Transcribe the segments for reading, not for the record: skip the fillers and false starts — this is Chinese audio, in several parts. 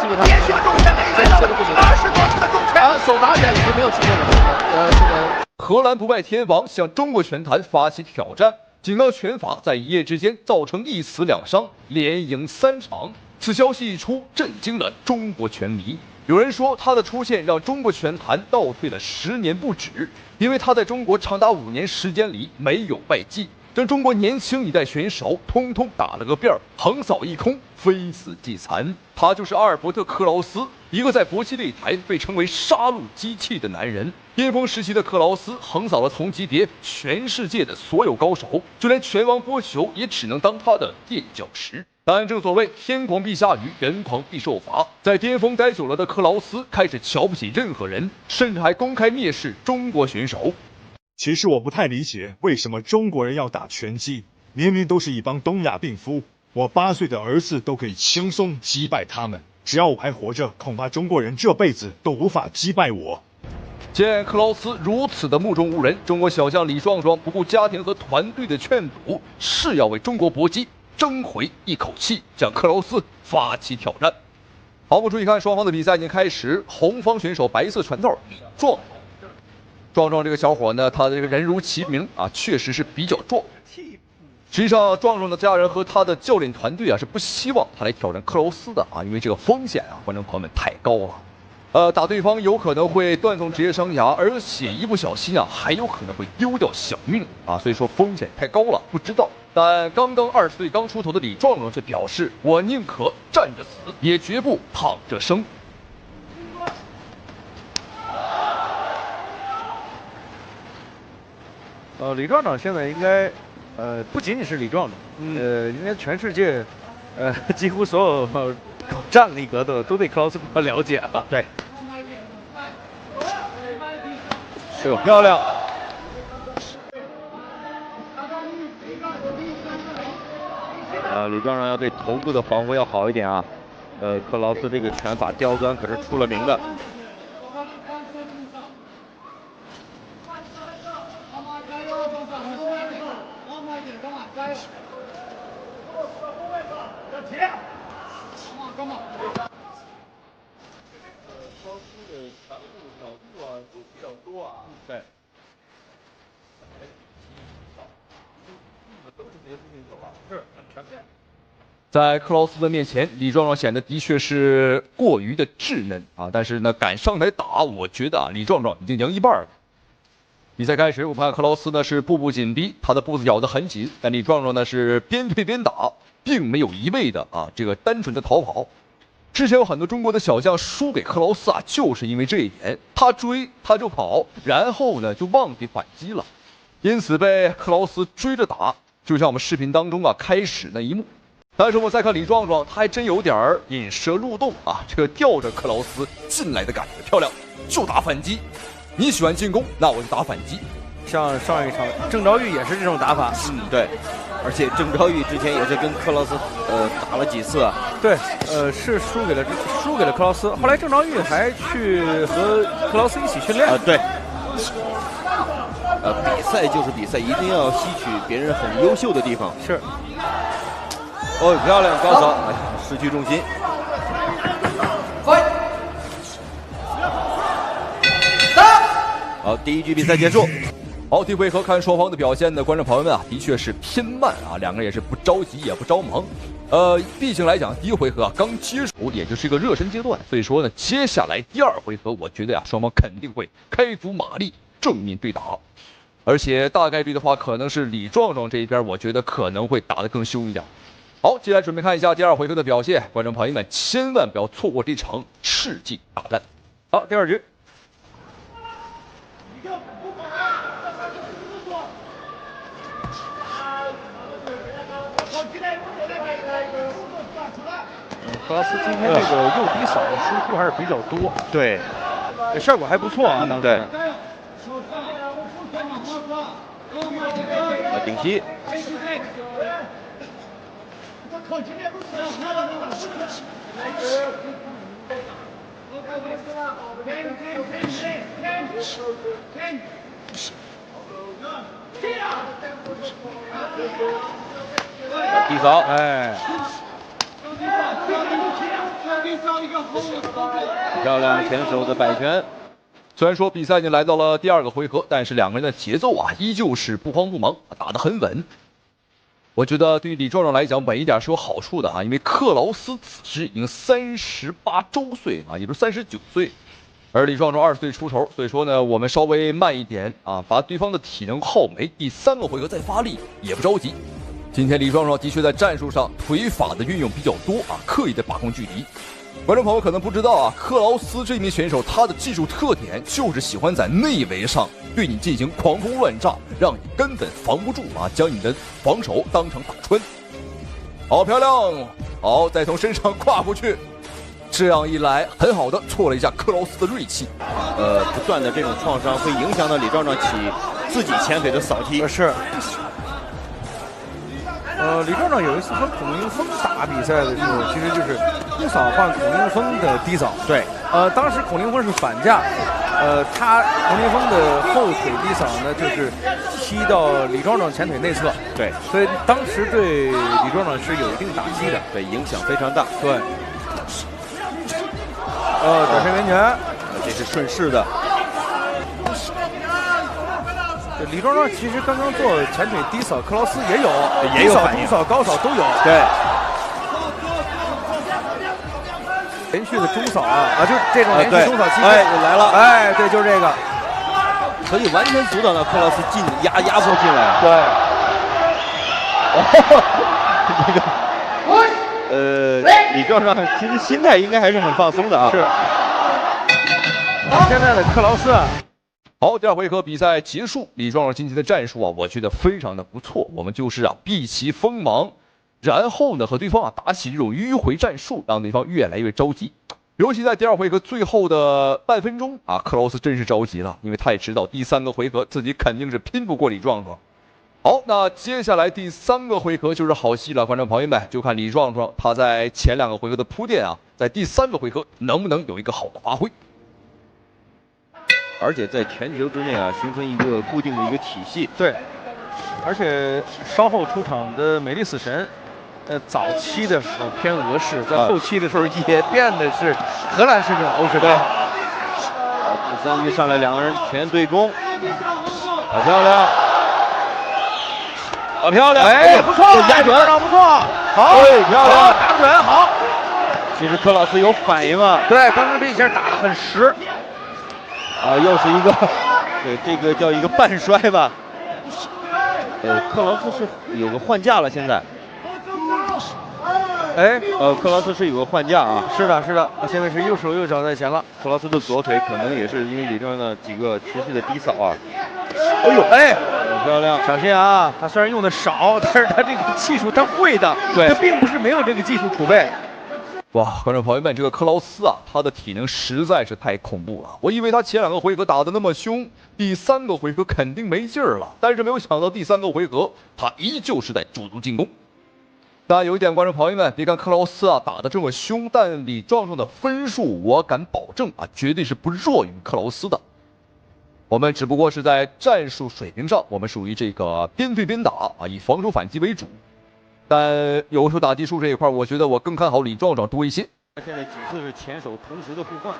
为他连续的重拳没来了，20多次的重拳，手拿远已经没有出现了。这个荷兰不败天王向中国拳坛发起挑战，仅靠拳法在一夜之间造成1死2伤，连赢3场。此消息一出，震惊了中国拳迷。有人说他的出现让中国拳坛倒退了10年不止，因为他在中国长达5年时间里没有败绩，让中国年轻一代选手通通打了个遍，横扫一空，非死即残。他就是阿尔伯特·克劳斯，一个在搏击擂台被称为杀戮机器的男人。巅峰时期的克劳斯横扫了同级别全世界的所有高手，就连拳王波球也只能当他的垫脚石。但正所谓天狂必下雨，人狂必受罚。在巅峰待久了的克劳斯开始瞧不起任何人，甚至还公开蔑视中国选手。其实我不太理解为什么中国人要打拳击，明明都是一帮东亚病夫，我8岁的儿子都可以轻松击败他们。只要我还活着，恐怕中国人这辈子都无法击败我。见克劳斯如此的目中无人，中国小将李壮壮不顾家庭和团队的劝阻，誓要为中国搏击争回一口气，向克劳斯发起挑战。好，我们注意看双方的比赛已经开始，红方选手白色拳套李壮壮这个小伙呢，他的这个人如其名啊，确实是比较壮。实际上，壮壮的家人和他的教练团队啊是不希望他来挑战克劳斯的啊，因为这个风险啊，观众朋友们太高了。打对方有可能会断送职业生涯，而且一不小心啊，还有可能会丢掉小命啊，所以说风险太高了，不知道。但刚刚20岁刚出头的李壮壮却表示：“我宁可站着死，也绝不躺着生。”李壮壮现在应该，不仅仅是李壮壮，应该全世界，几乎所有搞战力格的都对克劳斯比较了解了。对，哎呦，漂亮！李壮壮要对头部的防护要好一点啊。克劳斯这个拳法刁钻可是出了名的。对。在克劳斯的面前，李壮壮显得的确是过于的稚嫩啊，但是呢，敢上台打，我觉得啊，李壮壮已经赢一半了。比赛开始，我们看克劳斯呢是步步紧逼，他的步子咬得很紧，但李壮壮呢是边推边打，并没有一味的啊这个单纯的逃跑。之前有很多中国的小将输给克劳斯啊，就是因为这一点，他追他就跑，然后呢就忘记反击了，因此被克劳斯追着打，就像我们视频当中啊开始那一幕。但是我们再看李壮壮，他还真有点引蛇入洞啊，这个吊着克劳斯进来的感觉漂亮，就打反击。你喜欢进攻，那我就打反击。像上一场郑昭玉也是这种打法。对，而且郑昭玉之前也是跟克劳斯打了几次啊。对，是输给了克劳斯，后来郑昭玉还去和克劳斯一起训练。对。比赛就是比赛，一定要吸取别人很优秀的地方。是。哦，漂亮，高手，哎，失去重心。好，第1局比赛结束。好，第一回合看双方的表现呢，观众朋友们啊，的确是偏慢啊，两个人也是不着急也不着忙。毕竟来讲，第一回合啊刚接手，也就是一个热身阶段，所以说呢，接下来第2回合，我觉得呀，双方肯定会开足马力正面对打，而且大概率的话，可能是李壮壮这一边，我觉得可能会打得更凶一点。好，接下来准备看一下第2回合的表现，观众朋友们千万不要错过这场世纪大战。好，第2局。克劳斯今天这个右低扫的输出还是比较多，对，效果还不错啊。当时对。顶膝。低扫，哎。漂亮前手的摆拳。虽然说比赛已经来到了第2个回合，但是两个人的节奏啊依旧是不慌不忙，打得很稳。我觉得对于李壮壮来讲，稳一点是有好处的啊，因为克劳斯此时已经38周岁啊，也就是39岁，而李壮壮20岁出头，所以说呢，我们稍微慢一点啊，把对方的体能耗没，第3个回合再发力也不着急。今天李壮壮的确在战术上腿法的运用比较多啊，刻意的把控距离。观众朋友可能不知道啊，克劳斯这名选手他的技术特点就是喜欢在内围上对你进行狂轰乱炸，让你根本防不住啊，将你的防守当场打穿。好漂亮，好，再从身上跨过去，这样一来，很好的挫了一下克劳斯的锐气。不断的这种创伤会影响到李壮壮起自己前腿的扫踢。是。李壮壮有一次和孔令峰打比赛的时候，其实就是中扫换孔令峰的低扫。对，当时孔令峰是反架，孔令峰的后腿低扫呢，就是踢到李壮壮前腿内侧。对，所以当时对李壮壮是有一定打击的，对，影响非常大。对。转身圆拳，这是顺势的。李壮壮其实刚刚做前腿低扫，克劳斯也有反应，中扫、高扫都有。对，连续的中扫就是这种连续中扫期，来了，对，就是这个，可以完全阻挡到克劳斯压迫进来。对，这个李壮壮其实心态应该还是很放松的啊。是，现在的克劳斯。好，第2回合比赛结束，李壮壮今天的战术啊，我觉得非常的不错。我们就是避其锋芒，然后呢和对方打起这种迂回战术，让对方越来越着急。尤其在第2回合最后的半分钟啊，克劳斯真是着急了，因为他也知道第3个回合自己肯定是拼不过李壮壮。好，那接下来第3个回合就是好戏了，观众朋友们，就看李壮壮他在前2个回合的铺垫啊，在第3个回合能不能有一个好的发挥。而且在拳球之内啊，形成一个固定的一个体系。对，而且稍后出场的美丽死神，早期的时候偏俄式，在后期的时候也变得是荷兰式这种欧式带。第3局上来两个人拳对攻，好漂亮，好漂亮，不错，压准，不错，好，漂亮，打准，好。其实克劳斯有反应啊，对，刚刚这一下打得很实。又是一个，对，这个叫一个半摔吧。克劳斯是有个换架了，现在。克劳斯是有个换架啊。是的，现在是右手右脚在前了。克劳斯的左腿可能也是因为李壮的几个持续的低扫啊。很漂亮，小心啊！他虽然用的少，但是他这个技术他会的，对，他并不是没有这个技术储备。哇，观众朋友们，这个克劳斯啊，他的体能实在是太恐怖了。我以为他前2个回合打得那么凶，第3个回合肯定没劲儿了，但是没有想到第3个回合他依旧是在主动进攻。但有一点，观众朋友们，别看克劳斯啊打得这么凶，但李壮壮的分数我敢保证啊，绝对是不弱于克劳斯的。我们只不过是在战术水平上，我们属于这个边对边打啊，以防守反击为主。但有手打击术这一块，我觉得我更看好李壮壮多一些。现在几次是前手同时的互换，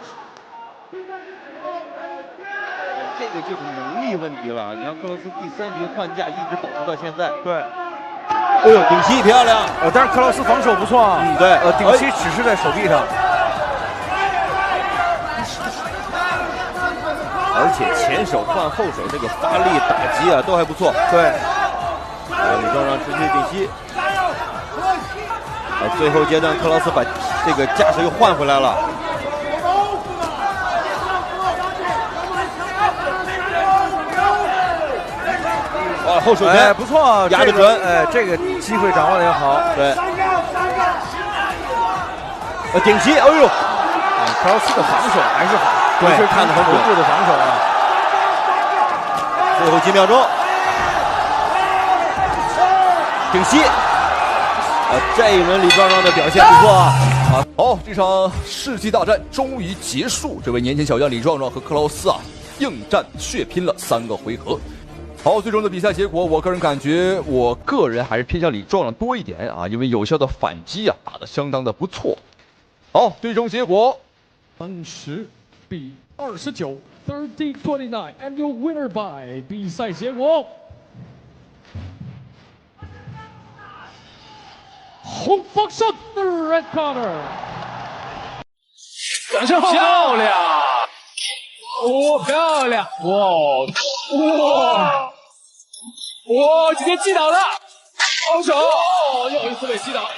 这个就是能力问题了。你看克劳斯第3局换架一直保持到现在。对。顶膝漂亮。但是克劳斯防守不错啊。对。顶膝只是在手臂上。而且前手换后手，这个发力打击啊都还不错。对。李壮壮持续顶膝。最后阶段克劳斯把这个架势又换回来了。后手拳不错，压得准。这个机会掌握的也好。对。顶膝，克劳斯的防守还是好，对，看得很稳固的防守啊。最后几秒钟，顶膝。这一轮李壮壮的表现不错啊！好，这场世纪大战终于结束，这位年轻小将李壮壮和克劳斯啊，硬战血拼了3个回合。好，最终的比赛结果，我个人感觉，我个人还是偏向李壮壮多一点啊，因为有效的反击啊，打得相当的不错。好，最终结果30比29 30-29 and your winner by 比赛结果，红方胜 the red corner。掌声好！漂亮！哦，漂亮！哇！直接击倒了，好手！又一次被击倒。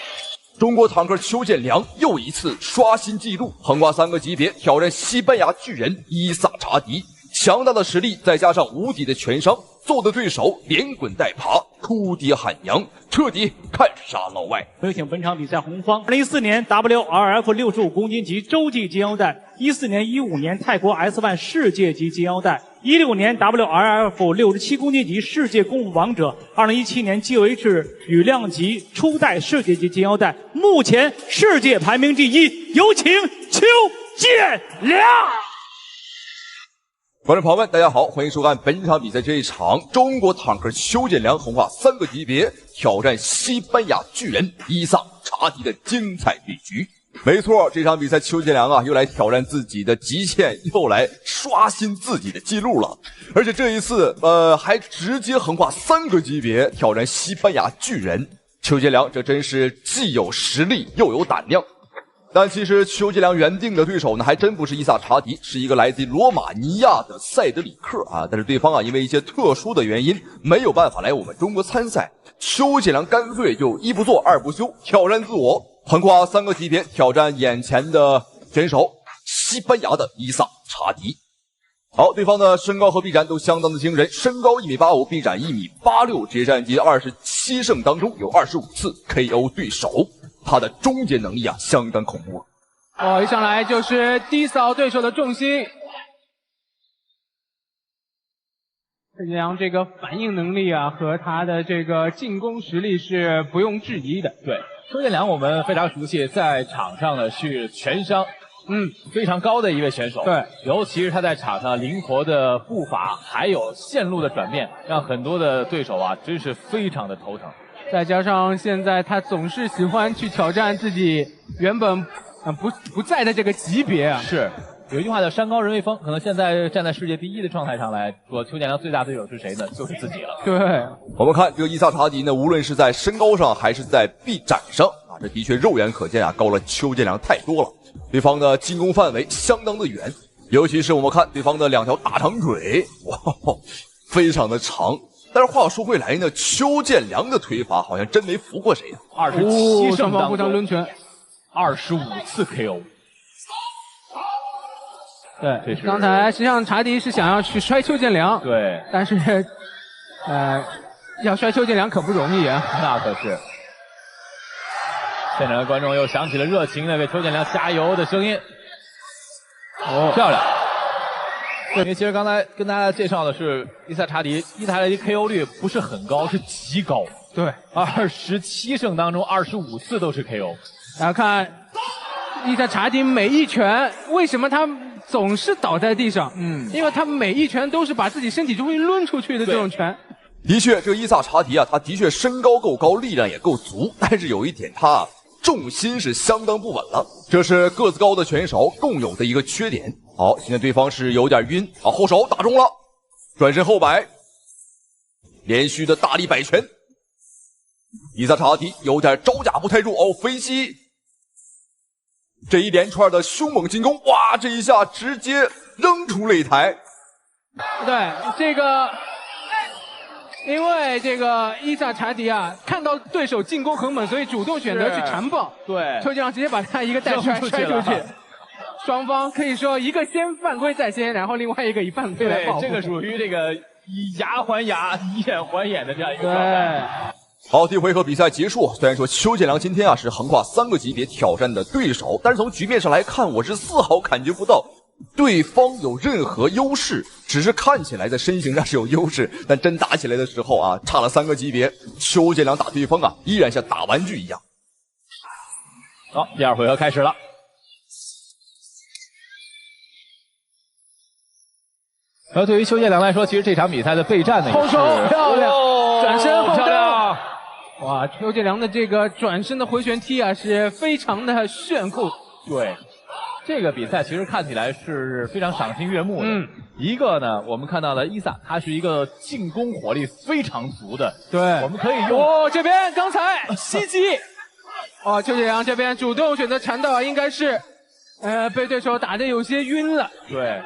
中国坦克邱建良又一次刷新纪录，横跨3个级别挑战西班牙巨人伊萨查迪。强大的实力再加上无敌的全伤，揍得对手连滚带爬，哭爹喊娘，彻底看傻老外。有请本场比赛红方2014年 WRF 65公斤级洲际金腰带，14年、15年泰国 S1 世界级金腰带，16年 WRF 67公斤级世界功夫王者，2017年 GOH 羽量级初代世界级金腰带，目前世界排名第1。有请邱建良。观众朋友们，大家好，欢迎收看本场比赛这一场中国坦克邱建良横跨3个级别挑战西班牙巨人伊萨查迪的精彩对局。没错，这场比赛邱建良又来挑战自己的极限，又来刷新自己的记录了。而且这一次还直接横跨3个级别挑战西班牙巨人。邱建良这真是既有实力又有胆量。但其实邱建良原定的对手呢，还真不是伊萨查迪，是一个来自罗马尼亚的塞德里克但是对方因为一些特殊的原因没有办法来我们中国参赛。邱建良干脆就一不做二不休，挑战自我，横跨3个级别挑战眼前的选手西班牙的伊萨查迪。好，对方的身高和臂展都相当的惊人，身高1.85米，臂展1.86米，职业战绩27胜当中有25次 KO 对手。他的终结能力相当恐怖。一上来就是低扫对手的重心。邱建良这个反应能力和他的这个进攻实力是不用质疑的。对，邱建良我们非常熟悉，在场上呢是全伤，非常高的一位选手。对，尤其是他在场上灵活的步伐，还有线路的转变，让很多的对手真是非常的头疼。再加上现在他总是喜欢去挑战自己原本不在的这个级别是，有一句话叫山高人为峰，可能现在站在世界第1的状态上来说，邱建良最大对手是谁呢？就是自己了。对，我们看这个伊萨查迪呢，无论是在身高上还是在臂展上这的确肉眼可见高了邱建良太多了。对方的进攻范围相当的远，尤其是我们看对方的2条大长腿，非常的长。但是话说回来呢，邱建良的腿法好像真没服过谁27胜当互相抡拳，25次 KO。对，刚才实际上查迪是想要去摔邱建良，对，但是要摔邱建良可不容易那可是。现场的观众又响起了热情的为邱建良加油的声音。漂亮。因为其实刚才跟大家介绍的是伊萨查迪 KO 率不是很高，是极高。对，27胜当中25次都是 KO。然后看伊萨查迪每一拳，为什么他总是倒在地上？因为他每一拳都是把自己身体就会抡出去的这种拳。的确，这个伊萨查迪他的确身高够高，力量也够足，但是有一点他重心是相当不稳了，这是个子高的选手共有的一个缺点。好，现在对方是有点晕后手打中了，转身后摆，连续的大力摆拳。伊萨查迪有点招架不太住飞膝，这一连串的凶猛进攻，哇，这一下直接扔出擂台。对，这个因为这个伊萨查迪看到对手进攻很猛，所以主动选择去缠抱。对，邱建良直接把他一个带摔出去。双方可以说一个先犯规在先，然后另外一个以犯规来报复。这个属于这个以牙还牙、以眼还眼的这样一个状态。好，第一回合比赛结束。虽然说邱建良今天是横跨3个级别挑战的对手，但是从局面上来看，我是丝毫感觉不到对方有任何优势，只是看起来在身形上是有优势，但真打起来的时候差了3个级别，邱建良打对方依然像打玩具一样。好，第2回合开始了。对于邱建良来说，其实这场比赛的备战呢，后手漂亮，转身后漂亮。哇，邱建良的这个转身的回旋踢是非常的炫酷，对，这个比赛其实看起来是非常赏心悦目的。一个呢，我们看到了伊萨，他是一个进攻火力非常足的。对，我们可以用。这边刚才袭击，邱建良这边主动选择缠斗，应该是，被对手打得有些晕了。对，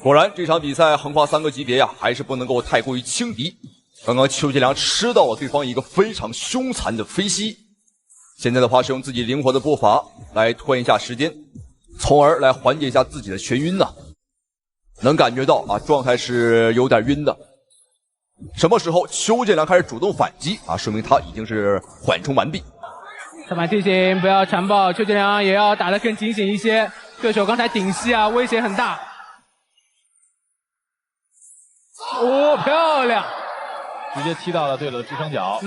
果然这场比赛横跨3个级别呀，还是不能够太过于轻敌。刚刚邱建良吃到了对方一个非常凶残的飞膝，现在的话是用自己灵活的步伐来拖延一下时间，从而来缓解一下自己的眩晕呢。能感觉到啊，状态是有点晕的。什么时候邱建良开始主动反击啊，说明他已经是缓冲完毕。裁判提醒不要缠抱，邱建良也要打得更警醒一些。对手刚才顶膝啊，威胁很大。漂亮！直接踢到了对手的支撑脚。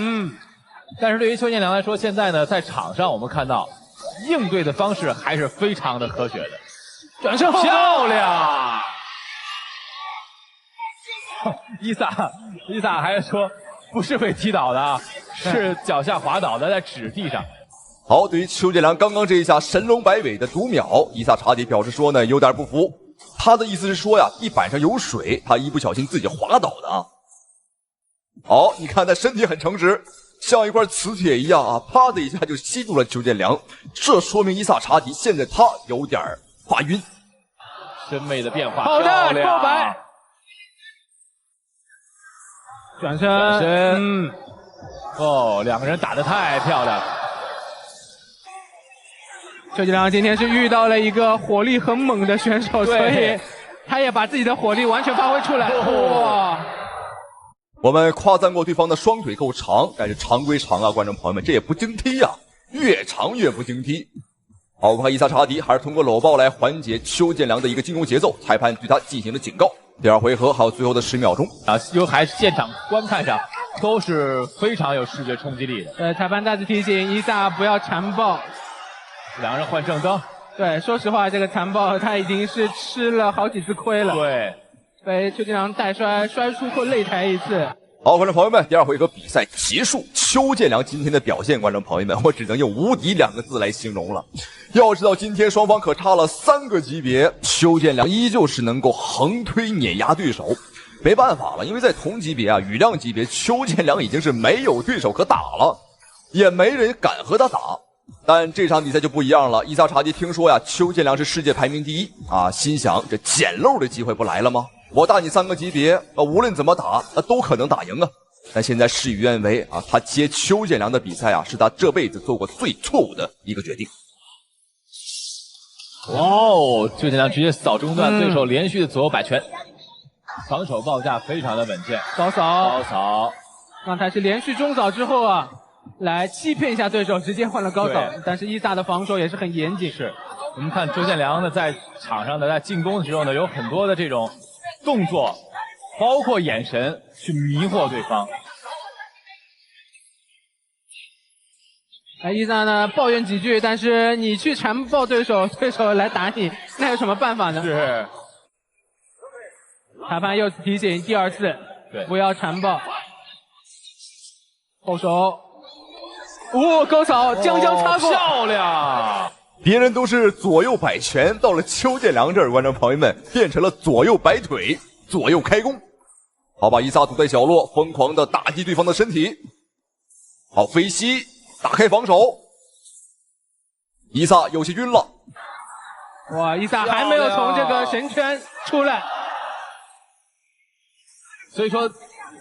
但是对于邱建良来说，现在呢，在场上我们看到应对的方式还是非常的科学的。转身漂亮！伊萨还说不是被踢倒的啊，是脚下滑倒的，在纸地上。好，对于邱建良刚刚这一下神龙摆尾的读秒，伊萨查迪表示说呢，有点不服。他的意思是说呀，地板上有水，他一不小心自己滑倒的啊。好，你看他身体很诚实，像一块磁铁一样啊，啪的一下就吸住了邱建良。这说明伊萨查迪现在他有点发晕。真美的变化，好的，爆白。转身，两个人打得太漂亮了。邱建良今天是遇到了一个火力很猛的选手，所以他也把自己的火力完全发挥出来。哇！我们夸赞过对方的双腿够长，但是长归长啊，观众朋友们，这也不经踢呀，越长越不经踢。好，我们看伊萨查迪还是通过搂抱来缓解邱建良的一个进攻节奏，裁判对他进行了警告。第二回合还有最后的10秒钟啊，还是现场观看上都是非常有视觉冲击力的。裁判再次提醒伊萨不要缠抱。两人换正灯。对，说实话，这个残暴他已经是吃了好几次亏了。对，被邱建良带摔出过擂台一次。好，观众朋友们，第二回合比赛结束。邱建良今天的表现，观众朋友们，我只能用无敌2个字来形容了。要知道，今天双方可差了3个级别，邱建良依旧是能够横推碾压对手。没办法了，因为在同级别啊，羽量级别，邱建良已经是没有对手可打了，也没人敢和他打。但这场比赛就不一样了，伊萨查迪听说呀，邱建良是世界排名第1啊，心想这捡漏的机会不来了吗？我大你3个级别，无论怎么打，都可能打赢啊。但现在事与愿违啊，他接邱建良的比赛啊，是他这辈子做过最错误的一个决定。邱建良直接扫中断对手连续的左右摆拳，防守报价非常的稳健。高扫，刚才是连续中扫之后啊，来欺骗一下对手，直接换了高扫。但是伊萨的防守也是很严谨。是，我们看邱建良呢，在场上的在进攻的时候呢，有很多的这种动作，包括眼神去迷惑对方。伊萨呢抱怨几句，但是你去缠抱对手，对手来打你，那有什么办法呢？是。裁判又提醒第2次，不要缠抱。后手，高扫，将擦过，漂亮！别人都是左右摆拳，到了邱建良这儿，观众朋友们变成了左右摆腿，左右开弓。好，把伊萨堵在角落，疯狂的打击对方的身体。好，飞膝。打开防守，伊萨有些晕了。哇，伊萨还没有从这个神圈出来，所以说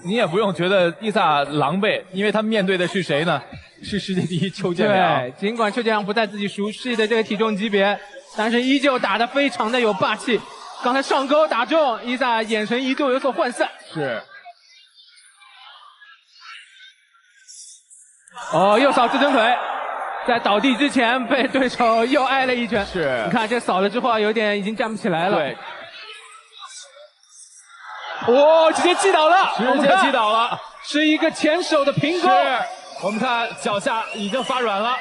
你也不用觉得伊萨狼狈，因为他面对的是谁呢？是世界第1邱建良。对，尽管邱建良不在自己熟悉的这个体重级别，但是依旧打得非常的有霸气。刚才上勾打中，伊萨眼神一度有所涣散。是。右扫至尊腿，在倒地之前被对手又挨了一拳。是，你看这扫了之后有点已经站不起来了。对，直接击倒了，直接击倒了，是一个前手的平勾。我们看脚下已经发软了。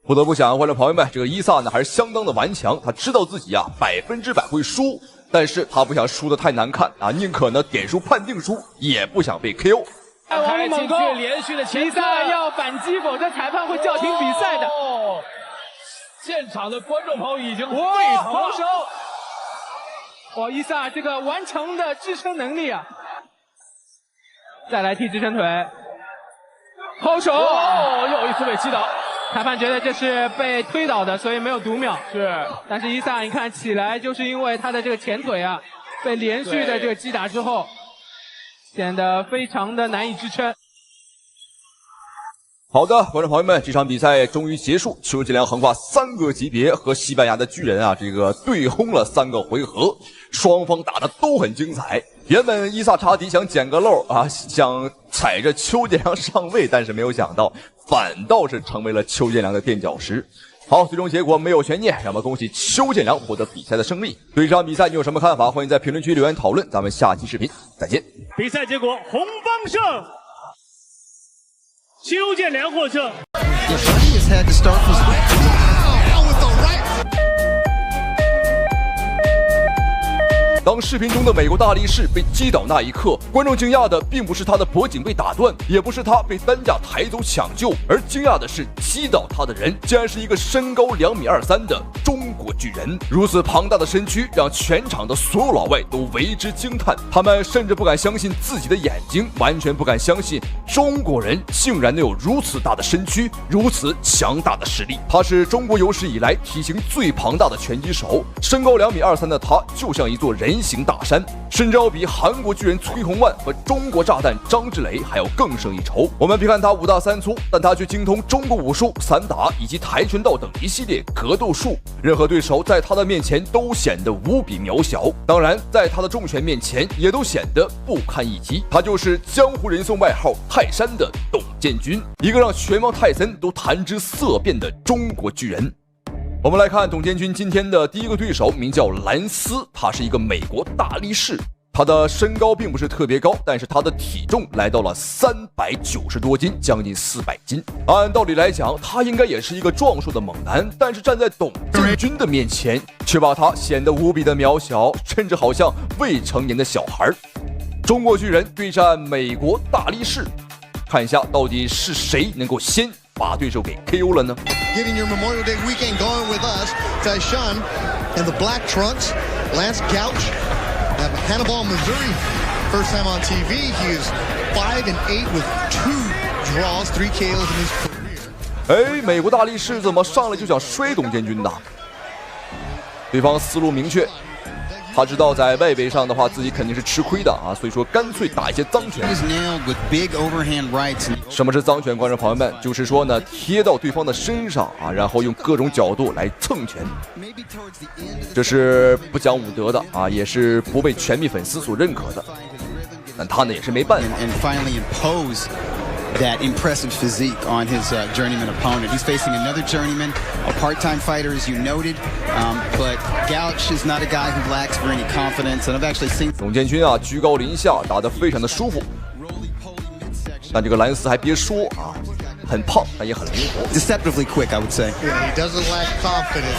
不得不讲，观众朋友们，这个伊萨呢还是相当的顽强，他知道自己100%会输，但是他不想输得太难看啊，宁可呢点数判定输，也不想被 KO。开进去连续的前伊萨要反击，否则裁判会叫停比赛的。现场的观众朋友已经沸腾了。好手！哇，伊萨这个顽强的支撑能力啊！再来踢支撑腿，后手，又一次被击倒。裁判觉得这是被推倒的，所以没有读秒。是，但是伊萨你看起来就是因为他的这个前腿啊，被连续的这个击打之后，显得非常的难以支撑。好的，观众朋友们，这场比赛终于结束，邱建良横跨3个级别和西班牙的巨人啊，这个对轰了3个回合，双方打得都很精彩。原本伊萨查迪想捡个漏啊，想踩着邱建良上位，但是没有想到，反倒是成为了邱建良的垫脚石。好，最终结果没有悬念，让我们恭喜邱建良获得比赛的胜利。对这场比赛你有什么看法？欢迎在评论区留言讨论。咱们下期视频再见。比赛结果，红方胜，邱建良获胜。当视频中的美国大力士被击倒那一刻，观众惊讶的并不是他的脖颈被打断，也不是他被担架抬走抢救，而惊讶的是击倒他的人竟然是一个身高2.23米的中国巨人。如此庞大的身躯让全场的所有老外都为之惊叹，他们甚至不敢相信自己的眼睛，完全不敢相信中国人竟然能有如此大的身躯，如此强大的实力。他是中国有史以来体型最庞大的拳击手，身高2.23米的他就像一座人形大山，甚至要比韩国巨人崔洪万和中国炸弹张志磊还要更胜一筹。我们别看他5大3粗，但他却精通中国武术、散打以及跆拳道等一系列格斗术，任何对手在他的面前都显得无比渺小，当然在他的重拳面前也都显得不堪一击。他就是江湖人送外号泰山的董建军，一个让拳王泰森都谈之色变的中国巨人。我们来看董建军今天的第一个对手，名叫兰斯，他是一个美国大力士。他的身高并不是特别高，但是他的体重来到了390多斤，将近400斤。按道理来讲，他应该也是一个壮硕的猛男，但是站在董建军的面前，却把他显得无比的渺小，甚至好像未成年的小孩。中国巨人对战美国大力士，看一下到底是谁能够先把对手给 KO 了呢？ Getting your Memorial Day weekend going with us, Taishan in the black trunks, Lance Gouch, out of Hannibal, Missouri. First time on TV, he is 5-8 with 2 draws, 3 KOs in his career. 哎，美国大力士怎么上来就想摔董建军呢？对方思路明确，他知道在外围上的话自己肯定是吃亏的啊，所以说干脆打一些脏拳。什么是脏拳？观众朋友们，就是说呢，贴到对方的身上啊，然后用各种角度来蹭拳。这是不讲武德的啊，也是不被拳迷粉丝所认可的。但他呢也是没办法。That impressive physique on his journeyman opponent. He's facing another journeyman, a part-time fighter, as you noted, but Gouch is not a guy who lacks for any confidence. And I've actually seen 董建军啊，居高临下，打得非常的舒服。但这个兰斯还别说啊，很胖，但也很灵活。Deceptively quick, I would say. Yeah, he doesn't lack confidence.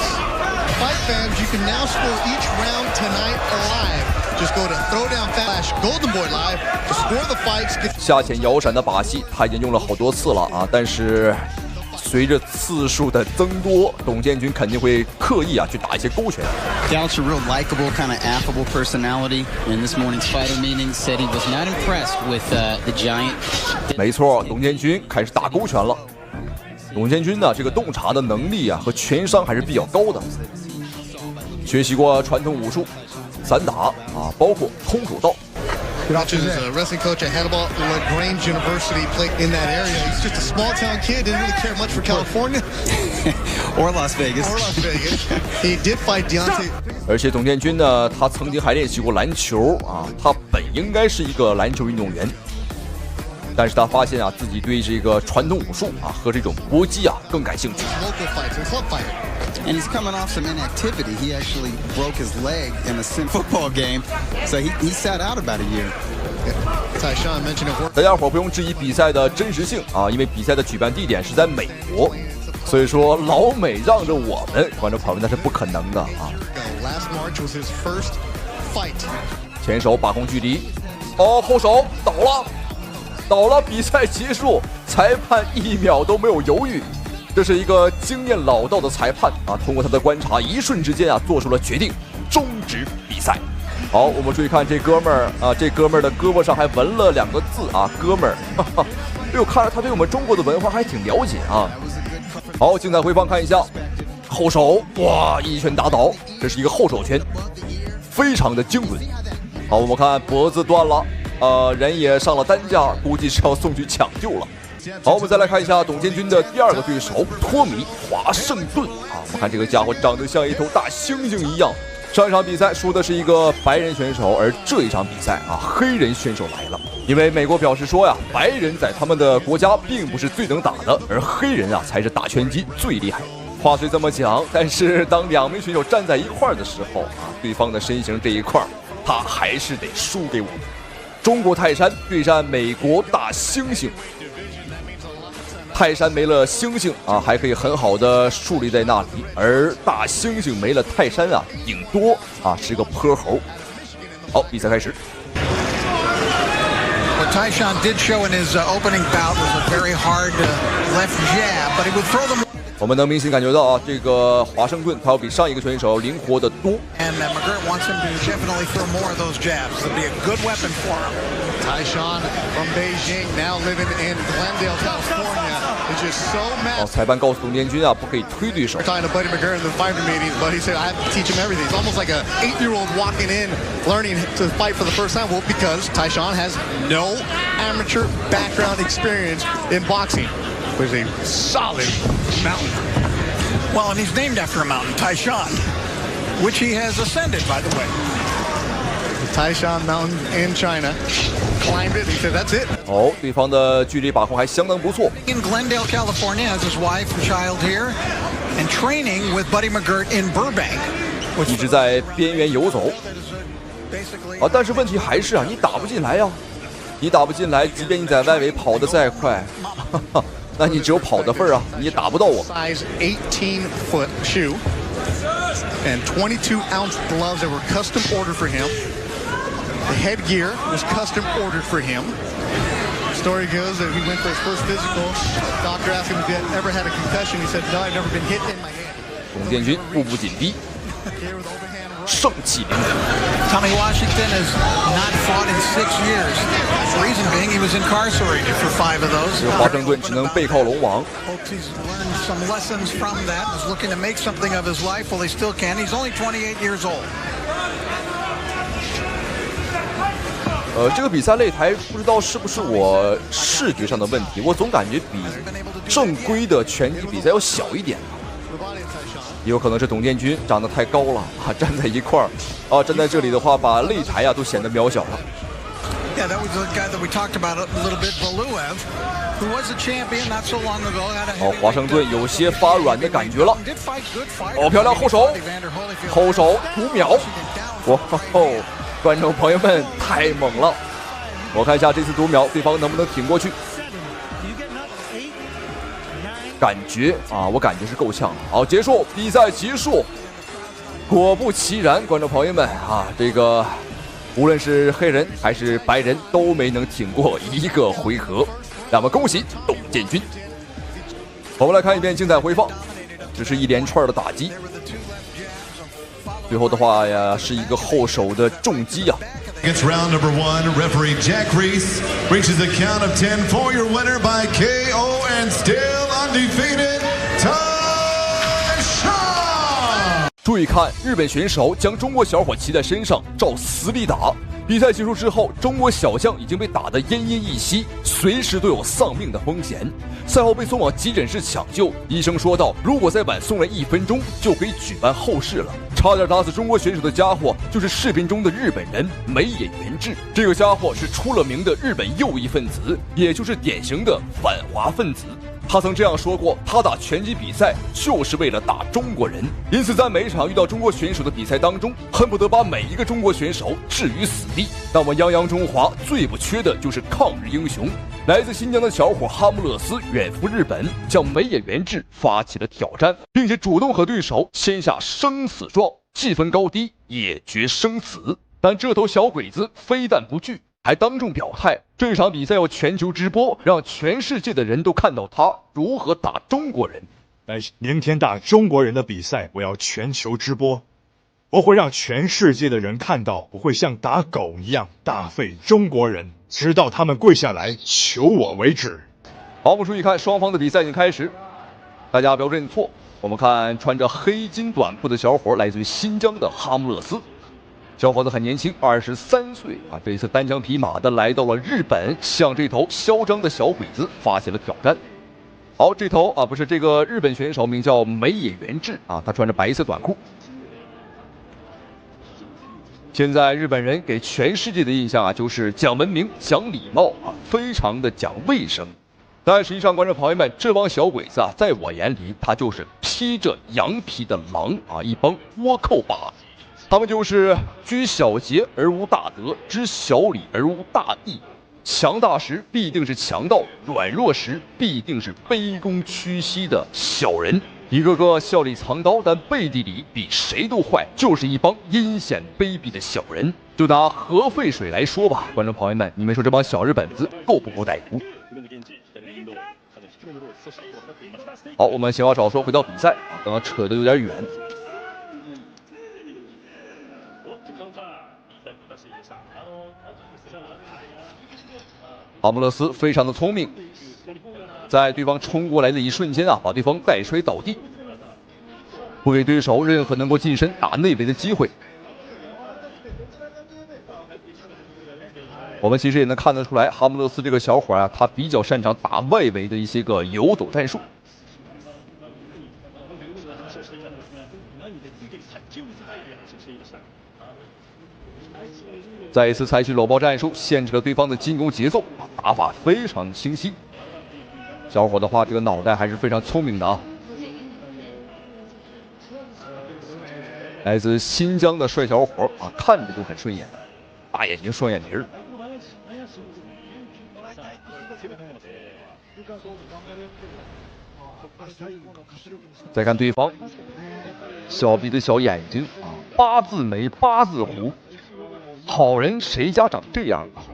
Fight fans, you can now score each round tonight live.Just go to Throwdown/Golden Boy Live to score the fights. 下潜摇闪的把戏他已经用了好多次了啊，但是随着次数的增多，董建军肯定会刻意啊去打一些勾拳。Gouch, a real likable, kind of affable personality. In this morning's fighter meeting, said he was not impressed with the giant. 没错，董建军开始打勾拳了。董建军呢，这个洞察的能力啊和拳商还是比较高的，学习过传统武术。散打啊，包括空手道。Gouch is a wrestling coach at Hannibal LaGrange University, played in that area. He's just a small town kid, didn't really care much for California or Las Vegas. He did fight Deontay. 而且董建军呢，他曾经还练习过篮球啊，他本应该是一个篮球运动员，但是他发现啊，自己对这个传统武术啊和这种搏击啊更感兴趣。And he's coming off some inactivity. He actually broke his leg in a football game, so he sat out about a year. 大家伙不用质疑比赛的真实性啊，因为比赛的举办地点是在美国，所以说老美让着我们观众朋友们那是不可能的啊。前手把控距离，哦，后手倒了，比赛结束，裁判1秒都没有犹豫。这是一个经验老道的裁判啊，通过他的观察，一瞬之间啊，做出了决定，终止比赛。好，我们注意看这哥们儿啊，这哥们儿的胳膊上还纹了2个字啊，哥们儿。哈哈，哎呦，看来他对我们中国的文化还挺了解啊。好，精彩回放看一下，后手，哇，一拳打倒，这是一个后手拳，非常的精准。好，我们看脖子断了，人也上了担架，估计是要送去抢救了。好，我们再来看一下董建军的第2个对手托米华盛顿啊，我看这个家伙长得像一头大猩猩一样。上一场比赛输的是一个白人选手，而这一场比赛啊，黑人选手来了。因为美国表示说呀，白人在他们的国家并不是最能打的，而黑人啊才是打拳击最厉害的。话虽这么讲，但是当2名选手站在一块儿的时候啊，对方的身形这一块儿，他还是得输给我们。中国泰山对战美国大猩猩。泰山没了猩猩啊，还可以很好的树立在那里，而大猩猩没了泰山啊，顶多啊是个泼猴。好，比赛开始。What Tyshawn did show in his opening bout was a very hard left jab, but he would throw them. 我们能明显感觉到啊，这个华盛顿他要比上一个选手灵活得多。And McGirt wants him to definitely throw more of those jabs. It'll be a good weapon for him. Tyshawn from Beijing, now living in Glendale, California, is just so mad. 裁判告诉董建军啊，不可以推对手。We're talking to Buddy McGirt in the fighter meetings, but he said I have to teach him everything. It's almost like an 8-year-old walking in, learning to fight for the first time. Well, because Tyshawn has no amateur background experience in boxing. Was a solid mountain. Well, and he's named after a mountain, Tyshawn, which he has ascended, by the way. The Tyshawn Mountain in China. Climbed it. He said, "That's it." 哦，对方的距离把控还相当不错。In Glendale, California, has his wife and child here, and training with Buddy McGirt in Burbank. 一直在边缘游走。啊，但是问题还是啊，你打不进来呀，你打不进来，即便你在外围跑得再快。哈哈，那你只有跑的份儿啊，你也打不到我。Size 18-foot shoe and 22-ounce gloves that were custom ordered for him. The headgear was custom ordered for him. Story goes that he went for his first physical. Doctor asked him if he had ever had a concussion. He said, "No, I've never been hit in my head." 董建军步步紧逼，盛气凌人。Tommy Washington has not fought in 6 years. The reason being he was incarcerated for 5 of those. 华盛顿只能背靠龙王。Hopes he's learned some lessons from that. Is looking to make something of his life. Well, he still can. He's only 28 years old. 这个比赛擂台不知道是不是我视觉上的问题，我总感觉比正规的拳击比赛要小一点。也有可能是董建军长得太高了啊，站在一块儿啊，站在这里的话，把擂台啊都显得渺小了。Yeah, that was the guy that we talked about a little bit, Valuev, who was a champion not so long ago. 哦，华盛顿有些发软的感觉了。哦，漂亮后手，后手5秒，哇吼！观众朋友们太猛了！我看一下这次读秒对方能不能挺过去。感觉啊，我感觉是够呛。好，结束比赛结束。果不其然，观众朋友们啊，这个无论是黑人还是白人都没能挺过1个回合。那么恭喜董建军。我们来看一遍精彩回放，这是一连串的打击。最后的话呀，是一个后手的重击啊。It's round number 1. Referee Jack Reese reaches the count of 10 for your winner by KO and still undefeated, Tyshawn. 注意看，日本选手将中国小伙骑在身上，照死里打。比赛结束之后，中国小将已经被打得奄奄一息，随时都有丧命的风险。赛后被送往急诊室抢救，医生说道，如果再晚送来1分钟，就可以举办后事了。差点打死中国选手的家伙，就是视频中的日本人梅野元志。这个家伙是出了名的日本右翼分子，也就是典型的反华分子。他曾这样说过，他打拳击比赛就是为了打中国人，因此在每一场遇到中国选手的比赛当中，恨不得把每一个中国选手置于死地。但我泱泱中华最不缺的就是抗日英雄。来自新疆的小伙哈姆勒斯远赴日本，向梅野元志发起了挑战，并且主动和对手签下生死状，气氛高低，也决生死。但这头小鬼子非但不惧，还当众表态，这场比赛要全球直播，让全世界的人都看到他如何打中国人。好，我们注意看，双方的比赛已经开始，大家不要认错。我们看穿着黑金短裤的小伙，来自于新疆的哈姆勒斯。小伙子很年轻，23岁啊！这一次单枪匹马的来到了日本，向这头嚣张的小鬼子发起了挑战。好，这头啊不是这个日本选手，名叫梅野元志啊，他穿着白色短裤。现在日本人给全世界的印象啊，就是讲文明、讲礼貌啊，非常的讲卫生。但实际上，观众朋友们，这帮小鬼子啊，在我眼里，他就是披着羊皮的狼啊，一帮倭寇把。他们就是居小节而无大德，知小礼而无大义。强大时必定是强盗，软弱时必定是卑躬屈膝的小人。一个个笑里藏刀，但背地里比谁都坏，就是一帮阴险卑鄙的小人。就拿核废水来说吧，观众朋友们，你们说这帮小日本子够不够歹毒？好，我们闲话少说，回到比赛，刚刚扯得有点远。哈姆勒斯非常的聪明，在对方冲过来的一瞬间啊，把对方带摔倒地，不给对手任何能够近身打内围的机会。我们其实也能看得出来，哈姆勒斯这个小伙啊，他比较擅长打外围的一些个游走战术。再一次采取搂抱战术，限制了对方的进攻节奏，打法非常清晰。小伙的话，这个脑袋还是非常聪明的啊。来自新疆的帅小伙啊，看着就很顺眼，大眼睛双眼皮儿。再看对方，小鼻子小眼睛啊，八字眉八字胡。好人谁家长这样啊？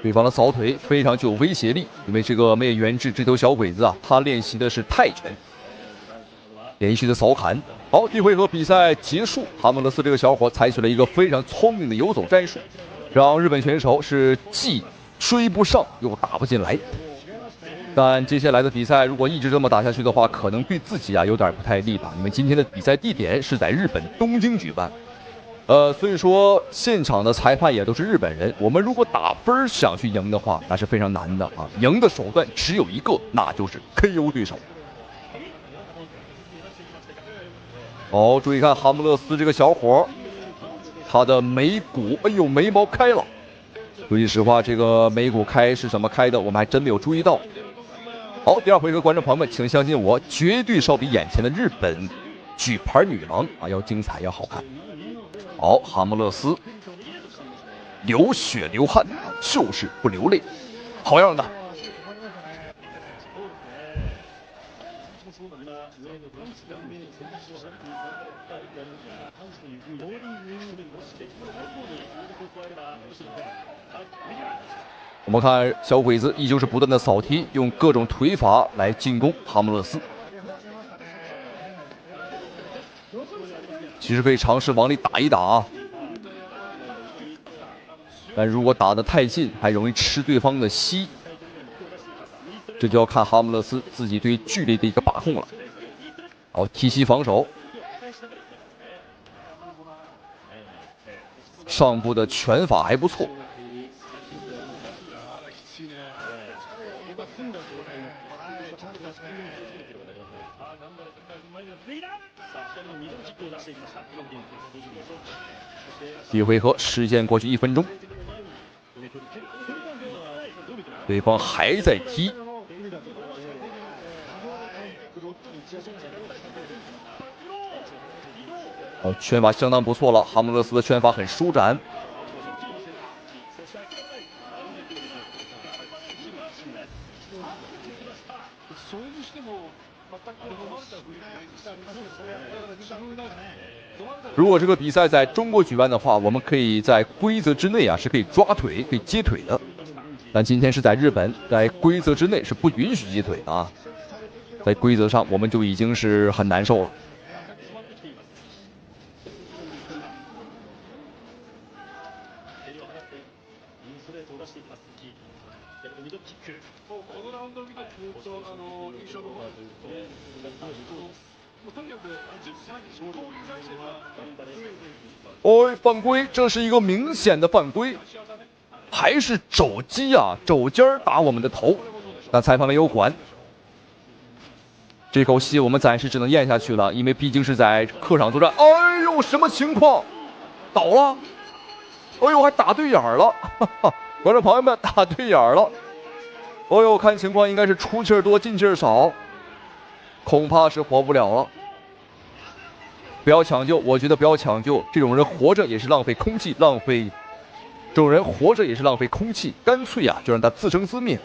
对方的扫腿非常具有威胁力，因为这个梅野元志这头小鬼子啊，他练习的是泰拳。连续的扫砍，好，第一回合比赛结束，哈姆勒斯这个小伙采取了一个非常聪明的游走战术，让日本选手是既追不上又打不进来。但接下来的比赛如果一直这么打下去的话，可能对自己啊有点不太利吧。因为今天的比赛地点是在日本东京举办，所以说现场的裁判也都是日本人。我们如果打分想去赢的话，那是非常难的啊。赢的手段只有一个，那就是 KO 对手。好，注意看哈姆勒斯这个小伙，他的眉骨，哎呦，眉毛开了。说句实话，这个眉骨开是怎么开的，我们还真没有注意到。好，第二回合，观众朋友们，请相信我，绝对是要比眼前的日本举牌女郎啊要精彩，要好看。好，哈姆勒斯流血流汗，就是不流泪，好样的。我们看小鬼子依旧是不断的扫踢，用各种腿法来进攻哈姆勒斯。其实可以尝试往里打一打啊，但如果打得太近，还容易吃对方的膝。这就要看哈姆勒斯自己对距离的一个把控了。好，踢膝防守，上部的拳法还不错。第一回合时间过去1分钟，对方还在踢。拳法相当不错了，哈姆勒斯的拳法很舒展。如果这个比赛在中国举办的话，我们可以在规则之内啊是可以抓腿、可以接腿的。但今天是在日本，在规则之内是不允许接腿的啊。在规则上我们就已经是很难受了。哦，犯规，这是一个明显的犯规，还是肘击啊，肘尖打我们的头，但裁判没有管。这口气我们暂时只能咽下去了，因为毕竟是在客场作战。哎呦，什么情况？倒了！哎呦，还打对眼了，哈哈，观众朋友们，打对眼了。哎呦，看情况应该是出气儿多，进气儿少，恐怕是活不了了。不要抢救，我觉得不要抢救，这种人活着也是浪费空气，这种人活着也是浪费空气，干脆啊就让他自生自灭。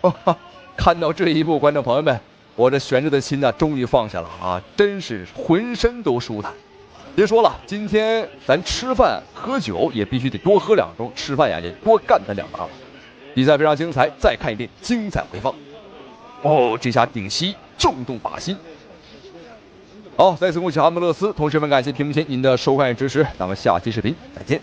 哈哈，看到这一幕，观众朋友们，我这悬着的心呢终于放下了啊，真是浑身都舒坦。别说了，今天咱吃饭喝酒也必须得多喝2盅，吃饭呀也多干他2打。比赛非常精彩，再看一遍精彩回放。哦，这下顶膝重动靶心。好，再次恭喜哈姆勒斯，同时们感谢屏幕前您的收看与支持，咱们下期视频再见。